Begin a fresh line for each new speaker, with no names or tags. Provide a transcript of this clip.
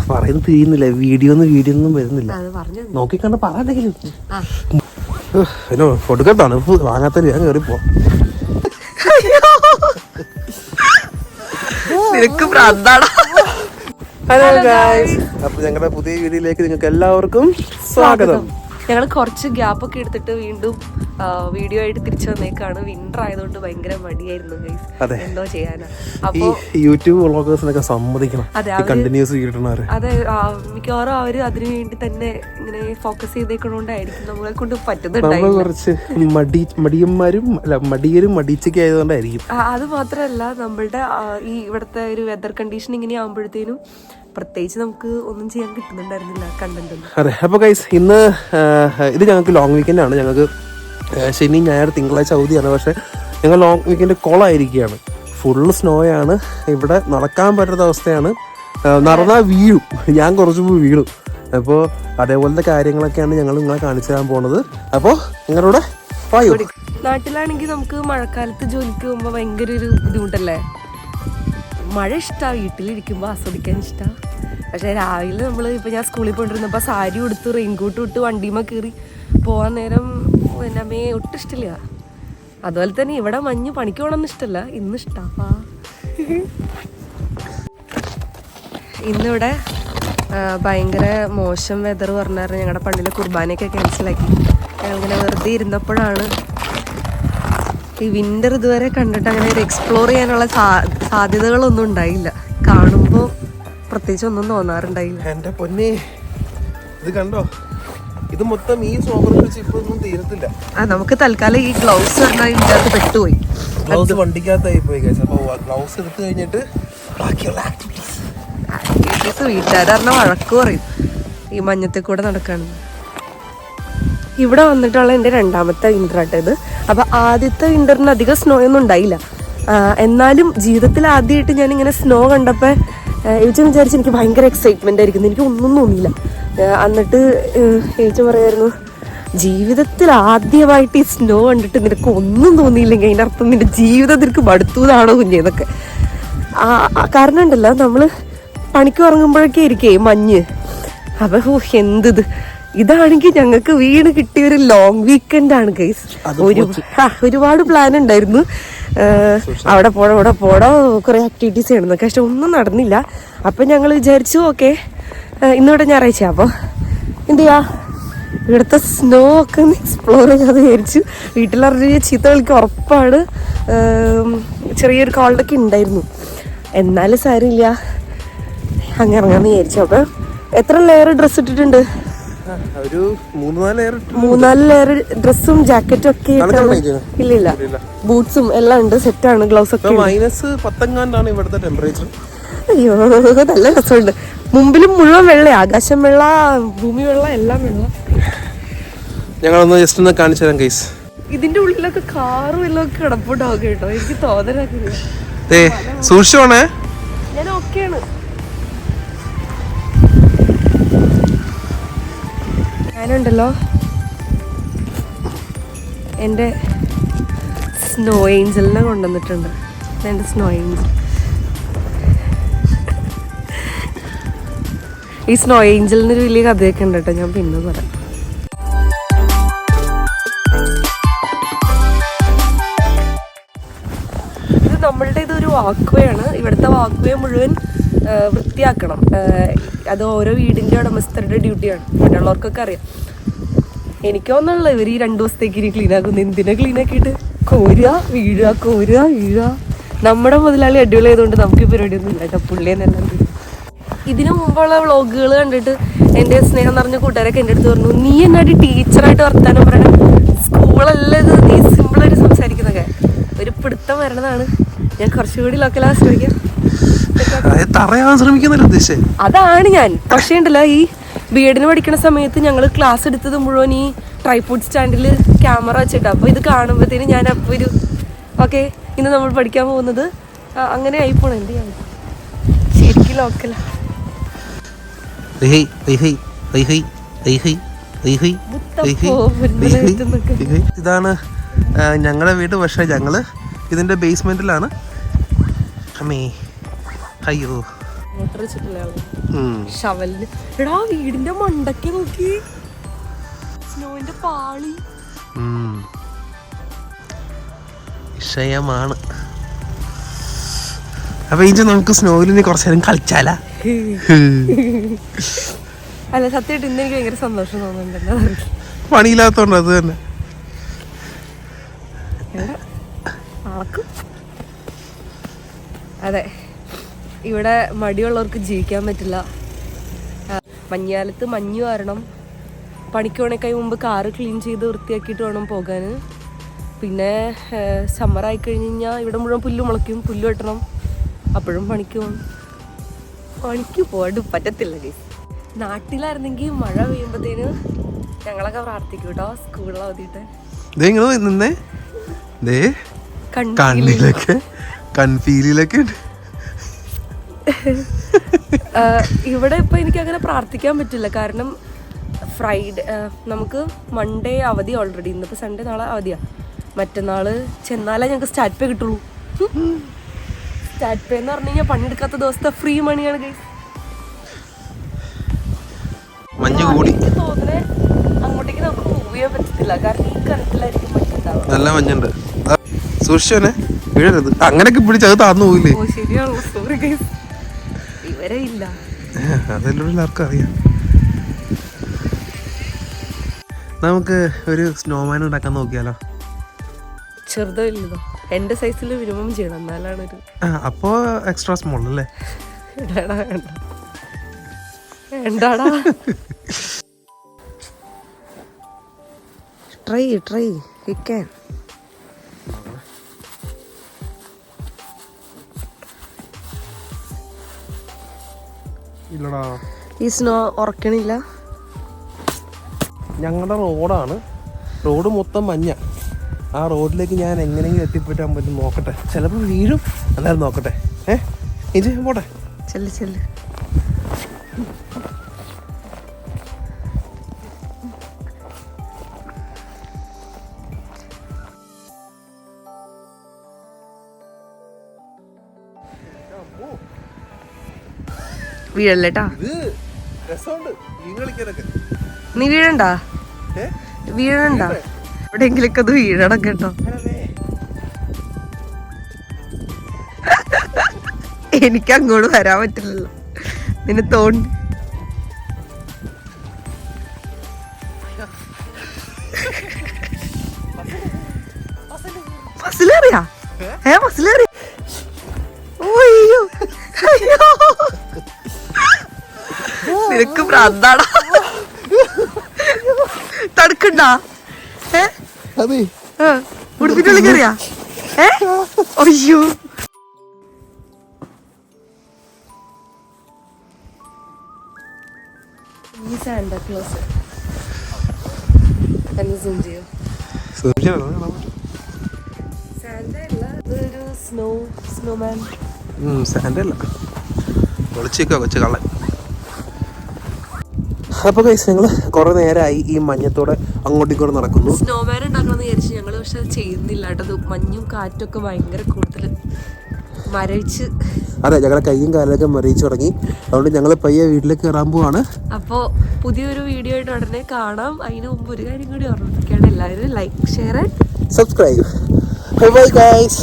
പറയുന്നത് തിരിയുന്നില്ല, വീഡിയോ ഒന്നും വരുന്നില്ല. നോക്കിക്കണ്ട് പറഞ്ഞെങ്കിലും പിന്നെ കൊടുക്കട്ടാണ് വാങ്ങാത്ത ഞാൻ കയറിപ്പോ. ഹലോ ഗൈസ്, അപ്പൊ ഞങ്ങളുടെ പുതിയ വീഡിയോയിലേക്ക് നിങ്ങൾക്ക് എല്ലാവർക്കും സ്വാഗതം.
ഞങ്ങൾ കുറച്ച് ഗ്യാപ്പ് ഒക്കെ എടുത്തിട്ട് വീണ്ടും വീഡിയോ ആയിട്ട് തിരിച്ചു വന്നേക്കാണ്. വിന്റർ ആയതുകൊണ്ട് ഭയങ്കര മടിയായിരുന്നു ഗൈസ്, എന്തോ ചെയ്യാനാ. അപ്പൊ
യൂട്യൂബ് വ്ളോഗേഴ്സിനൊക്കെ സമ്മതിക്കണം, കണ്ടിന്യൂസ് വീഡിയോ.
അതെ, മിക്കവാറും അവര് അതിനു വേണ്ടി തന്നെ ഇങ്ങനെ ഫോക്കസ് ചെയ്തേക്കണോണ്ടായിരിക്കും നമ്മളെ കൊണ്ട് പറ്റുന്നുണ്ടായിരുന്നു.
കുറച്ച് മടിയരും മടിച്ചൊക്കെ ആയതുകൊണ്ടായിരിക്കും.
അത് മാത്രല്ല, നമ്മളുടെ ഈ ഇവിടുത്തെ ഒരു വെതർ കണ്ടീഷൻ ഇങ്ങനെ ആകുമ്പോഴത്തേനും പ്രത്യേകിച്ച് നമുക്ക് ഒന്നും ചെയ്യാൻ കിട്ടുന്നുണ്ടായിരുന്നില്ല കണ്ടന്റ്.
അതെ, അപ്പോൾ ഗൈസ് ഇന്ന് ഇത് ഞങ്ങൾക്ക് ലോങ് വീക്കെൻഡ് ആണ്. ഞങ്ങൾക്ക് ശനി ഞായർ തിങ്കളാഴ്ച അവധിയാണ്. പക്ഷേ ഞങ്ങൾ ലോങ് വീക്കെൻഡ് കോളായിരിക്കുകയാണ്. ഫുള്ള് സ്നോയാണ്, ഇവിടെ നടക്കാൻ പറ്റാത്ത അവസ്ഥയാണ്. നടന്നാൽ വീഴും, ഞാൻ കുറച്ച് മുമ്പ് വീഴും. അപ്പോൾ അതേപോലത്തെ കാര്യങ്ങളൊക്കെയാണ് ഞങ്ങൾ നിങ്ങളെ കാണിച്ചു തരാൻ പോണത്. അപ്പോൾ നിങ്ങളുടെ വായു.
നാട്ടിലാണെങ്കിൽ നമുക്ക് മഴക്കാലത്ത് ജോലിക്ക് പോകുമ്പോൾ ഭയങ്കര ഒരു ബുദ്ധിമുട്ടല്ലേ. മഴ ഇഷ്ടമാണ്, വീട്ടിലിരിക്കുമ്പോൾ ആസ്വദിക്കാൻ ഇഷ്ടമാണ്. പക്ഷേ രാവിലെ നമ്മൾ ഇപ്പോൾ ഞാൻ സ്കൂളിൽ പോയിട്ടിരുന്നപ്പോൾ സാരി ഉടുത്ത് റെയിൻകോട്ട് ഇട്ട് വണ്ടിയുമ്പോൾ കയറി പോകാൻ നേരം എൻ്റെ അമ്മയെ ഒട്ടും ഇഷ്ടമില്ല. അതുപോലെ തന്നെ ഇവിടെ മഞ്ഞ് പണിക്ക് പോകണമെന്ന് ഇഷ്ടമല്ല, ഇന്ന് ഇഷ്ടമാ. ഇന്നിവിടെ ഭയങ്കര മോശം വെതർ പറഞ്ഞാൽ ഞങ്ങളുടെ പള്ളിയിലെ കുർബാനയൊക്കെ ക്യാൻസലാക്കി. ഞങ്ങളിങ്ങനെ വെറുതെ ഇരുന്നപ്പോഴാണ് ഈ വിന്റർ ഇതുവരെ കണ്ടിട്ട് അങ്ങനെ ഒരു എക്സ്പ്ലോർ ചെയ്യാനുള്ള സാധ്യതകളൊന്നും ഉണ്ടായില്ല. കാണുമ്പോൾ പ്രത്യേകിച്ച് ഒന്നും തോന്നാറുണ്ടായില്ല.
എൻ്റെ പൊന്നെ, ഇത് കണ്ടോ, ഇത് മൊത്തം ഈ സോമർ ഇപ്പൊന്നും തീരത്തില്ല.
നമുക്ക് തൽക്കാലം ഈ ഗ്ലൗസ് പറഞ്ഞാൽ ഇതിനകത്ത് പെട്ടുപോയി.
ഗ്ലൗസ് വണ്ടിക്കകത്തായി പോയി. അപ്പോൾ ഗ്ലൗസ് എടുത്ത് കഴിഞ്ഞിട്ട് ബാക്കിയുള്ള ആക്ടിവിറ്റീസ്
വീട്ടുകാരെ വഴക്ക് പറയും ഈ മഞ്ഞത്തിൽ കൂടെ നടക്കുകയാണ്. ഇവിടെ വന്നിട്ടുള്ള എൻ്റെ രണ്ടാമത്തെ വിൻ്ററാട്ടോ ഇത്. അപ്പോൾ ആദ്യത്തെ വിൻ്ററിന് അധികം സ്നോ ഒന്നും ഉണ്ടായില്ല. എന്നാലും ജീവിതത്തിൽ ആദ്യമായിട്ട് ഞാനിങ്ങനെ സ്നോ കണ്ടപ്പോൾ ഏച്ചി വിചാരിച്ച് എനിക്ക് ഭയങ്കര എക്സൈറ്റ്മെൻ്റ് ആയിരിക്കുന്നു. എനിക്ക് ഒന്നും തോന്നിയില്ല. എന്നിട്ട് ഏച്ചി പറയായിരുന്നു, ജീവിതത്തിൽ ആദ്യമായിട്ട് ഈ സ്നോ കണ്ടിട്ട് നിനക്ക് ഒന്നും തോന്നിയില്ലെങ്കിൽ അതിൻ്റെ അർത്ഥം നിൻ്റെ ജീവിതം നിനക്ക് മടുത്തതാണോ കുഞ്ഞേന്നൊക്കെ. കാരണം ഉണ്ടല്ലോ, നമ്മൾ പണിക്ക് ഉറങ്ങുമ്പോഴൊക്കെ ഇരിക്കേ മഞ്ഞ്. അപ്പോൾ എന്ത് ഇതാണെങ്കിൽ ഞങ്ങൾക്ക് വീട് കിട്ടിയൊരു ലോങ് വീക്കെൻഡ് ആണ് ഗൈസ്. ഒരുപാട് പ്ലാൻ ഉണ്ടായിരുന്നു, അവിടെ പോടോ ഇവിടെ പോടോ കുറെ ആക്ടിവിറ്റീസ് ചെയ്യണമെന്നൊക്കെ. പക്ഷെ ഒന്നും നടന്നില്ല. അപ്പം ഞങ്ങൾ വിചാരിച്ചു ഓക്കെ ഇന്നിവിടെ ഞായറാഴ്ച, അപ്പോൾ എന്ത് ചെയ്യാ, ഇവിടുത്തെ സ്നോ ഒക്കെ ഒന്ന് എക്സ്പ്ലോർ ചെയ്യാതെ വിചാരിച്ചു. വീട്ടിലറിഞ്ഞ ചീത്ത കളിക്ക് ഉറപ്പാണ്. ചെറിയൊരു കോൾഡൊക്കെ ഉണ്ടായിരുന്നു, എന്നാലും സാരമില്ല, അങ്ങനെ ഇറങ്ങാന്ന് വിചാരിച്ചു. അപ്പം എത്ര ലെയർ ഡ്രസ്സ് ഇട്ടിട്ടുണ്ട്?
ഒരു
3-4 ലെയർ ഡ്രസ്സും ജാക്കറ്റും ഒക്കെ. ഇല്ല, ബൂട്ട്സും എല്ലാം ഉണ്ട്, സെറ്റാണ്. ഗ്ലൗസ് ഒക്കെ
-10 ഇവിടുത്തെ ടെമ്പറേച്ചർ.
അയ്യോ, നല്ല രസമുണ്ട്. മുമ്പിലും മുഴുവൻ വെള്ള, ആകാശം വെള്ള, ഭൂമി വെള്ള, എല്ലാം വെള്ള.
ഞങ്ങളൊന്ന് ജസ്റ്റ് ഒന്ന് കാണിച്ചു തരാം ഗൈസ്.
ഇതിന്റെ ഉള്ളിലൊക്കെ കാറും എല്ലാം ഒക്കെ കിടപ്പുണ്ടാവും കേട്ടോ, എനിക്ക് തോന്നലാക്കില്ല.
സൂക്ഷിച്ചോണേ,
ഞാൻ ഓക്കെയാണ്. ഞാനുണ്ടല്ലോ എൻ്റെ സ്നോ ഏഞ്ചലിനെ കൊണ്ടുവന്നിട്ടുണ്ട്. എൻ്റെ സ്നോ ഏഞ്ചൽ, ഈ സ്നോ ഏഞ്ചലിനൊരു വലിയ കഥയൊക്കെ ഉണ്ട് കേട്ടോ, ഞാൻ പിന്നെ പറയാം. ഇത് നമ്മളുടെ ഇതൊരു വാക്വേ ആണ്. ഇവിടുത്തെ വാക്വേ മുഴുവൻ വൃത്തിയാക്കണം. അത് ഓരോ വീടിൻ്റെ ഉടമസ്ഥരുടെ ഡ്യൂട്ടിയാണ്. മറ്റുള്ളവർക്കൊക്കെ അറിയാം. എനിക്കൊന്നുമില്ല, ഇവർ ഈ 2 ദിവസത്തേക്ക് ഇനി ക്ലീൻ ആക്കുന്നു. എന്തിനാ ക്ലീൻ ആക്കിയിട്ട് കോരുക വീഴുക. നമ്മുടെ മുതലാളി അടിപൊളി ആയതുകൊണ്ട് നമുക്ക് ഈ പരിപാടിയൊന്നും ഇല്ല കേട്ടോ, പുള്ളിയെന്നെല്ലാം. ഇതിനു മുമ്പുള്ള വ്ളോഗുകൾ കണ്ടിട്ട് എൻ്റെ സ്നേഹം നിറഞ്ഞ കൂട്ടുകാരൊക്കെ എൻ്റെ അടുത്ത് പറഞ്ഞു, നീ എന്നാടി ടീച്ചറായിട്ട് വർത്താനം പറയണം, സ്കൂളല്ല ഇത്, നീ സിമ്പിളായിട്ട് സംസാരിക്കുന്നതൊക്കെ. ഒരു പിടുത്തം വരണതാണ്. ഞാൻ കുറച്ചുകൂടി ലോക്കലാ ശ്രമിക്കാം, അതാണ് ഞാൻ. പക്ഷേ ഉണ്ടല്ലോ, ഈ ബി.എഡിന് പഠിക്കുന്ന സമയത്ത് ഞങ്ങൾ ക്ലാസ് എടുത്തത് മുഴുവൻ ഈ ട്രൈപോഡ് സ്റ്റാൻഡിൽ ക്യാമറ വെച്ചിട്ട്. അപ്പോൾ ഇത് കാണുമ്പോഴത്തേനും ഞാൻ അപ്പോൾ ഒരു ഓക്കെ, ഇന്ന് നമ്മൾ പഠിക്കാൻ പോകുന്നത് അങ്ങനെ ആയിപ്പോണം. എന്ത് ചെയ്യാൻ, ശരിക്കും ലോക്കലാ.
ഇതാണ് ഞങ്ങളുടെ വീട്. പക്ഷേ ഞങ്ങള് ഇതിന്റെ ബേസ്മെന്റിലാണ്. അമ്മേ, അയ്യോ,
മോട്ടർ വെച്ചിട്ടില്ല ഷവലിന്. എടാ വീടിന്റെ മണ്ടയ്ക്ക് നോക്കി സ്നോവിന്റെ പാളി.
വിഷയമാണ്. അപ്പൊ ഇഞ്ചി നമുക്ക് സ്നോയിൽ കുറച്ചു നേരം കളിച്ചാലാ?
അല്ല സത്യമായിട്ട് ഇന്ന് എനിക്ക് ഭയങ്കര സന്തോഷം തോന്നുന്നുണ്ടല്ലോ.
പണിയില്ലാത്തോണ്ട് അത് തന്നെ.
അതെ, ഇവിടെ മടിയുള്ളവർക്ക് ജീവിക്കാൻ പറ്റില്ല. മഞ്ഞുകാലത്ത് മഞ്ഞ് കാരണം പണിക്ക് പോണേക്കായി മുമ്പ് കാറ് ക്ലീൻ ചെയ്ത് വൃത്തിയാക്കിയിട്ട് വേണം പോകാൻ. പിന്നെ സമ്മറായി കഴിഞ്ഞ് കഴിഞ്ഞാൽ ഇവിടെ മുഴുവൻ പുല്ല് മുളയ്ക്കും, പുല്ല് വെട്ടണം, അപ്പോഴും പണിക്ക് പോകണം. പണിക്ക് പോകാണ്ട് പറ്റത്തില്ല ഗൈസ്. നാട്ടിലായിരുന്നെങ്കിൽ മഴ പെയ്യുമ്പോഴത്തേന് ഞങ്ങളൊക്കെ പ്രാർത്ഥിക്കും കേട്ടോ, സ്കൂളിൽ അവധിയിട്ട്.
കണ്ണിലൊക്കെ കൺഫീലിലൊക്കെ
ഇവിടെ ഇപ്പൊ എനിക്ക് അങ്ങനെ പ്രാർത്ഥിക്കാൻ പറ്റില്ല. കാരണം ഫ്രൈഡേ നമുക്ക് മൺഡേ അവധി ഓൾറെഡി. ഇന്നിപ്പോ സൺഡേ, നാളെ അവധിയാ. മറ്റന്നാള് ചെന്നാലേ ഞങ്ങൾക്ക് സ്റ്റാർട്ട് പേ കിട്ടുള്ളൂ. സ്റ്റാർട്ട് പേ എന്ന് പറഞ്ഞു കഴിഞ്ഞാൽ പണിയെടുക്കാത്ത ദിവസത്തെ ഫ്രീ മണിയാണ് ഗൈസ്. തോന്നുന്നേ അങ്ങോട്ടേക്ക് നമുക്ക് മൂവ് ചെയ്യാൻ പറ്റത്തില്ല. കാരണം ഈ കരത്തിലായിരിക്കും മഞ്ഞുണ്ടാവുക.
നല്ല മഞ്ഞുണ്ട്, സൂക്ഷിച്ചോനെ വീഴരുത്. അങ്ങനെയൊക്കെ പിടിച്ചത് താന്നു പോയില്ലേ?
ഓ ശരിയാണല്ലോ, സോറി ഗൈസ്. ഇവരെ ഇല്ല,
അതെല്ലാം എല്ലാവർക്കും അറിയാം. നമുക്ക് ഒരു സ്നോമാൻ ഉണ്ടാക്കാൻ നോക്കിയാലോ?
ചെറുതോ ഇല്ലതോ എന്റെ സൈസിൽ മിനിമം ചെയ്യണം, എന്നാലാണ് ഒരു.
അപ്പോ എക്സ്ട്രാ സ്മോൾ അല്ലേ?
വേണ്ടാടാ, ട്രൈ യു ക്യാൻ.
ഇല്ലടാ,
ഈ സ്നോ ഉറക്കണില്ല.
ഞങ്ങളുടെ റോഡാണ്, റോഡ് മൊത്തം മഞ്ഞ. ആ റോഡിലേക്ക് ഞാൻ എങ്ങനെയെങ്കിലും എത്തിപ്പറ്റാൻ പറ്റും നോക്കട്ടെ. ചിലപ്പോൾ വീഴും, എന്നാലും നോക്കട്ടെ. ഇത് പോട്ടെ,
ചെല്ല്. വീഴല്ലേട്ടാ, നീ വീഴണ്ട എവിടെയെങ്കിലൊക്കെ അത് വീഴണം കേട്ടോ. എനിക്ക് അങ്ങോട്ട് വരാൻ പറ്റില്ലല്ലോ, നിന്നെ തോണ്ടി. മസിലേറിയാ? മസിലേറി? അയ്യോ നിനക്ക് ഭ്രാന്താടാ. തടുക്കണ്ടാ? ഉടുപ്പിനുള്ളിൽ കയറിയാ? അയ്യോ ഈ സാന്റാ ക്ലോസ് എന്ന് സൂം ചെയ്യോ? സാന്റ അല്ല, ഇതൊരു സ്നോമാൻ.
സാന്റ അല്ല, ഒളിച്ചേക്കോ കൊച്ചു കള്ളൻ. അപ്പോൾ ഗൈസ് ഞങ്ങൾ കുറേ നേരമായി ഈ മഞ്ഞത്തോടെ അങ്ങോട്ടും ഇങ്ങോട്ടും നടക്കുന്നു.
സ്നോമാൻ ഉണ്ടാക്കണമെന്ന് വിചാരിച്ചു ഞങ്ങൾ, പക്ഷെ അത് ചെയ്യുന്നില്ല കേട്ടത്. മഞ്ഞും കാറ്റൊക്കെ ഭയങ്കര കൂടുതൽ മരവിച്ച്.
അതെ, ഞങ്ങളുടെ കയ്യും കാലൊക്കെ മരവിച്ച് തുടങ്ങി. അതുകൊണ്ട് ഞങ്ങൾ പയ്യെ വീട്ടിലേക്ക് കയറാൻ പോവാണ്.
അപ്പോൾ പുതിയൊരു വീഡിയോ ആയിട്ട് ഉടനെ കാണാം. അതിന് മുമ്പ് ഒരു കാര്യം കൂടി ഓർമ്മിപ്പിക്കുകയാണ്, എല്ലാവരും like, share and
subscribe. Bye guys.